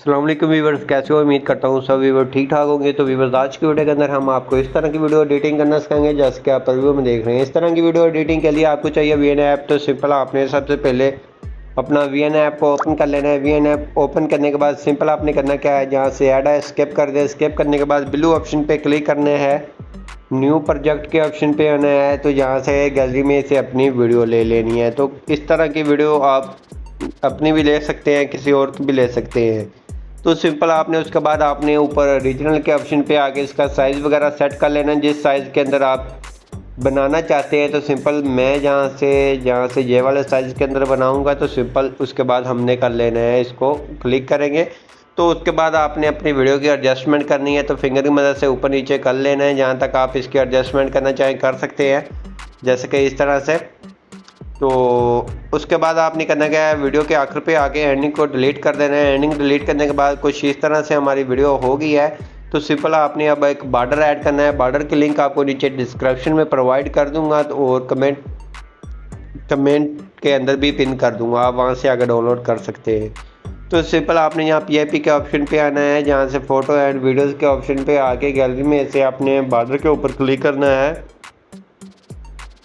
अस्सलाम वालेकुम वीवर्स, कैसे हो? उम्मीद करता हूँ सब वीवर ठीक ठाक होंगे। तो वीवर्स, आज की वीडियो के अंदर हम आपको इस तरह की वीडियो एडिटिंग करना सिखाएंगे जैसे कि आप रिव्यू में देख रहे हैं। इस तरह की वीडियो एडिटिंग के लिए आपको चाहिए वीएन ऐप। तो सिंपल आपने सबसे पहले अपना वीएन ऐप को ओपन कर लेना है। वीएन ऐप ओपन करने के बाद सिंपल आपने करना क्या है, जहाँ से ऐड है स्किप कर दे। स्किप करने के बाद ब्लू ऑप्शन पे क्लिक करना है, न्यू प्रोजेक्ट के ऑप्शन पे आना है। तो यहाँ से गैलरी में से अपनी वीडियो ले लेनी है। तो इस तरह की वीडियो आप अपनी भी ले सकते हैं, किसी और की भी ले सकते हैं। तो सिंपल आपने उसके बाद आपने ऊपर ओरिजिनल के ऑप्शन पे आके इसका साइज़ वगैरह सेट कर लेना जिस साइज़ के अंदर आप बनाना चाहते हैं। तो सिंपल मैं जहाँ से ये वाले साइज़ के अंदर बनाऊंगा, तो सिंपल उसके बाद हमने कर लेना है, इसको क्लिक करेंगे। तो उसके बाद आपने अपनी वीडियो की एडजस्टमेंट करनी है। तो फिंगर की मदद से ऊपर नीचे कर लेना है, जहाँ तक आप इसकी एडजस्टमेंट करना चाहें कर सकते हैं, जैसे कि इस तरह से। तो उसके बाद आपने करना क्या है, वीडियो के आखिर पे आके एंडिंग को डिलीट कर देना है। एंडिंग डिलीट करने के बाद कुछ इस तरह से हमारी वीडियो हो गई है। तो सिंपल आपने अब एक बॉर्डर ऐड करना है। बॉर्डर की लिंक आपको नीचे डिस्क्रिप्शन में प्रोवाइड कर दूंगा, तो और कमेंट के अंदर भी पिन कर दूंगा, आप वहां से आकर डाउनलोड कर सकते हैं। तो सिंपल आपने यहाँ पीआईपी के ऑप्शन पे आना है, जहाँ से फोटो एंड वीडियोज़ के ऑप्शन पे आके गैलरी में से आपने बॉर्डर के ऊपर क्लिक करना है।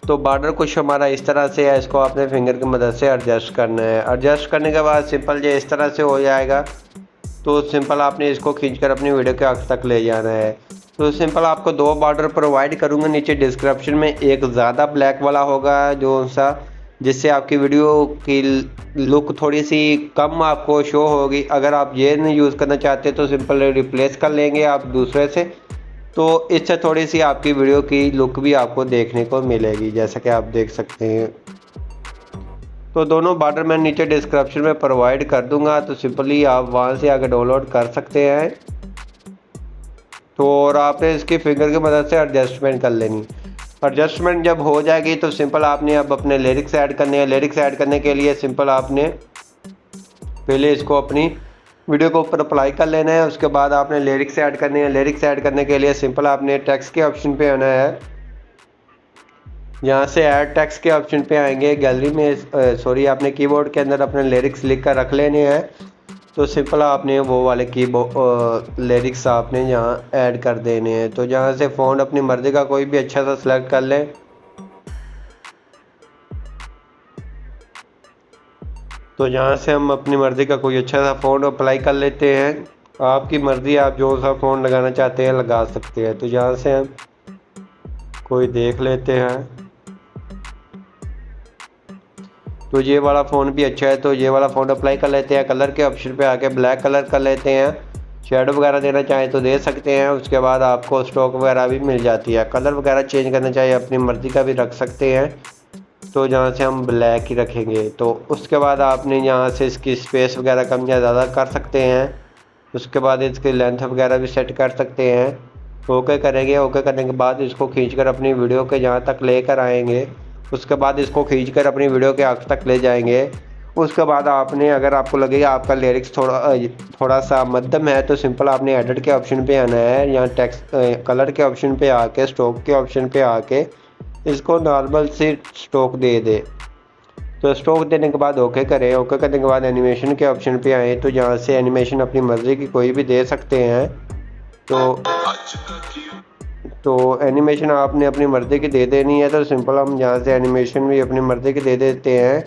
तो बॉर्डर कुछ हमारा इस तरह से है, इसको आपने फिंगर की मदद से एडजस्ट करना है। एडजस्ट करने के बाद सिंपल ये इस तरह से हो जाएगा। तो सिंपल आपने इसको खींचकर अपनी वीडियो के आखिर तक ले जाना है। तो सिंपल आपको दो बॉर्डर प्रोवाइड करूँगा नीचे डिस्क्रिप्शन में। एक ज़्यादा ब्लैक वाला होगा जो सा, जिससे आपकी वीडियो की लुक थोड़ी सी कम आपको शो होगी। अगर आप ये नहीं यूज़ करना चाहते तो सिंपल रिप्लेस कर लेंगे आप दूसरे से। तो इससे थोड़ी सी आपकी वीडियो की लुक भी आपको देखने को मिलेगी, जैसा कि आप देख सकते हैं। तो दोनों बॉर्डर मैं नीचे डिस्क्रिप्शन में प्रोवाइड कर दूंगा, तो सिंपली आप वहां से आकर डाउनलोड कर सकते हैं। तो और आपने इसकी फिंगर की मदद से एडजस्टमेंट कर लेनी। एडजस्टमेंट जब हो जाएगी तो सिंपल आपने अब अपने लिरिक्स ऐड करने हैं। लिरिक्स ऐड करने के लिए सिंपल आपने पहले इसको अपनी वीडियो के ऊपर अप्लाई कर लेना है। उसके बाद आपने लिरिक्स ऐड करने हैं। लिरिक्स ऐड करने के लिए सिंपल आपने टेक्स्ट के ऑप्शन पे आना है। यहाँ से ऐड टेक्स्ट के ऑप्शन पे आएंगे, गैलरी में सॉरी आपने कीबोर्ड के अंदर अपने लिरिक्स लिख कर रख लेने हैं। तो सिंपल आपने वो वाले लिरिक्स आपने यहाँ ऐड कर देने हैं। तो जहाँ से फ़ॉन्ट अपनी मर्ज़ी का कोई भी अच्छा सा सिलेक्ट कर लें। तो यहाँ से हम अपनी मर्ज़ी का कोई अच्छा सा फ़ॉन्ट अप्लाई कर लेते हैं। आपकी मर्ज़ी, आप जो सा फ़ॉन्ट लगाना चाहते हैं लगा सकते हैं। तो यहाँ से हम कोई देख लेते हैं। तो ये वाला फ़ोन भी अच्छा है, तो ये वाला फ़ोन अप्लाई कर लेते हैं। कलर के ऑप्शन पे आके ब्लैक कलर कर लेते हैं। शेडो वगैरह देना चाहें तो दे सकते हैं। उसके बाद आपको स्टॉक वगैरह भी मिल जाती है। कलर वगैरह चेंज करना चाहिए अपनी मर्ज़ी का भी रख सकते हैं। तो जहाँ से हम ब्लैक ही रखेंगे। तो उसके बाद आपने यहाँ से इसकी स्पेस वगैरह कम या ज़्यादा कर सकते हैं। उसके बाद इसकी लेंथ वगैरह भी सेट कर सकते हैं। ओके करेंगे। ओके करने के बाद इसको खींचकर अपनी वीडियो के जहाँ तक लेकर आएंगे। उसके बाद इसको खींचकर अपनी वीडियो के आखिर तक ले जाएंगे। उसके बाद आपने, अगर आपको लगेगा आपका लिरिक्स थोड़ा सा मध्यम है, तो सिंपल आपने एडिट के ऑप्शन पे आना है। यहाँ टेक्स्ट कलर के ऑप्शन पे आके स्ट्रोक के ऑप्शन पे आके इसको नॉर्मल से स्ट्रोक दे दे। तो स्ट्रोक देने के बाद ओके करें। ओके करने के बाद एनिमेशन के ऑप्शन पे आए, तो यहाँ से एनिमेशन अपनी मर्ज़ी की कोई भी दे सकते हैं। तो एनिमेशन आपने अपनी मर्ज़ी की दे देनी है। तो सिंपल हम यहाँ से एनिमेशन भी अपनी मर्ज़ी की दे देते हैं।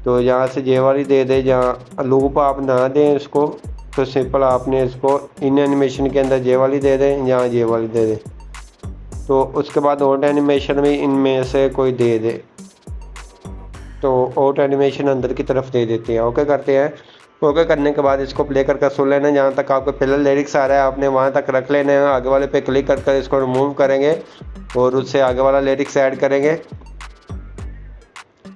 तो यहाँ से ये वाली दे दे, जहाँ लूप आप ना दें इसको। तो सिंपल आपने इसको इन एनिमेशन के अंदर ये वाली दे दें, यहाँ ये वाली दे दें। तो उसके बाद ऑट एनिमेशन भी इनमें से कोई दे दे। तो ऑट एनिमेशन अंदर की तरफ दे देते हैं। ओके करते हैं। ओके करने के बाद इसको प्ले करके सुन लेना। जहाँ तक आपको पहले लिरिक्स आ रहा है आपने वहाँ तक रख लेना है। आगे वाले पे क्लिक करके इसको रिमूव करेंगे और उससे आगे वाला लिरिक्स ऐड करेंगे।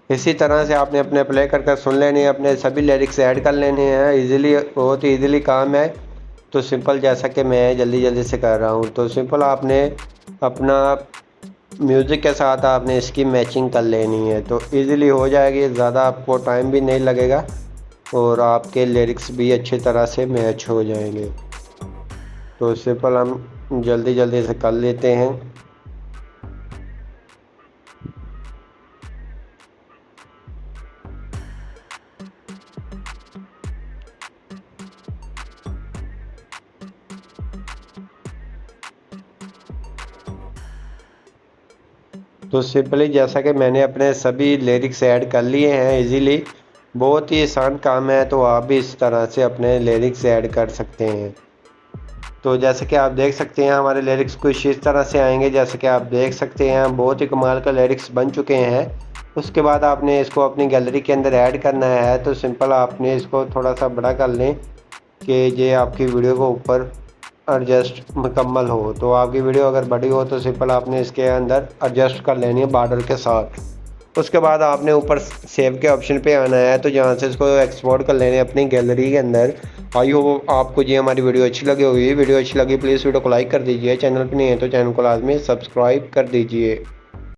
इसी तरह से आपने अपने प्ले करके सुन लेने हैं, अपने सभी लिरिक्स ऐड कर लेने हैं। इजीली, बहुत ही ईजिली काम है। तो सिंपल जैसा कि मैं जल्दी से कर रहा हूँ, तो सिंपल आपने अपना म्यूज़िक के साथ आपने इसकी मैचिंग कर लेनी है। तो इजीली हो जाएगी, ज़्यादा आपको टाइम भी नहीं लगेगा और आपके लिरिक्स भी अच्छी तरह से मैच हो जाएंगे। तो सिंपल हम जल्दी से कर लेते हैं। तो सिंपली जैसा कि मैंने अपने सभी लिरिक्स ऐड कर लिए हैं इजीली, बहुत ही आसान काम है, तो आप भी इस तरह से अपने लिरिक्स ऐड कर सकते हैं। तो जैसे कि आप देख सकते हैं हमारे लिरिक्स कुछ इस तरह से आएंगे, जैसे कि आप देख सकते हैं बहुत ही कमाल का लिरिक्स बन चुके हैं। उसके बाद आपने इसको अपनी गैलरी के अंदर ऐड करना है। तो सिंपल आपने इसको थोड़ा सा बड़ा कर लें कि ये आपकी वीडियो को ऊपर एडजस्ट मुकम्मल हो। तो आपकी वीडियो अगर बड़ी हो तो सिंपल आपने इसके अंदर एडजस्ट कर लेनी है बॉर्डर के साथ। उसके बाद आपने ऊपर सेव के ऑप्शन पे आना है, तो जहाँ से इसको एक्सपोर्ट कर लेने अपनी गैलरी के अंदर। आई होप आपको ये हमारी वीडियो अच्छी लगी होगी। वीडियो अच्छी लगी प्लीज़ वीडियो को लाइक कर दीजिए, चैनल पे नहीं है तो चैनल को लाजमी सब्सक्राइब कर दीजिए।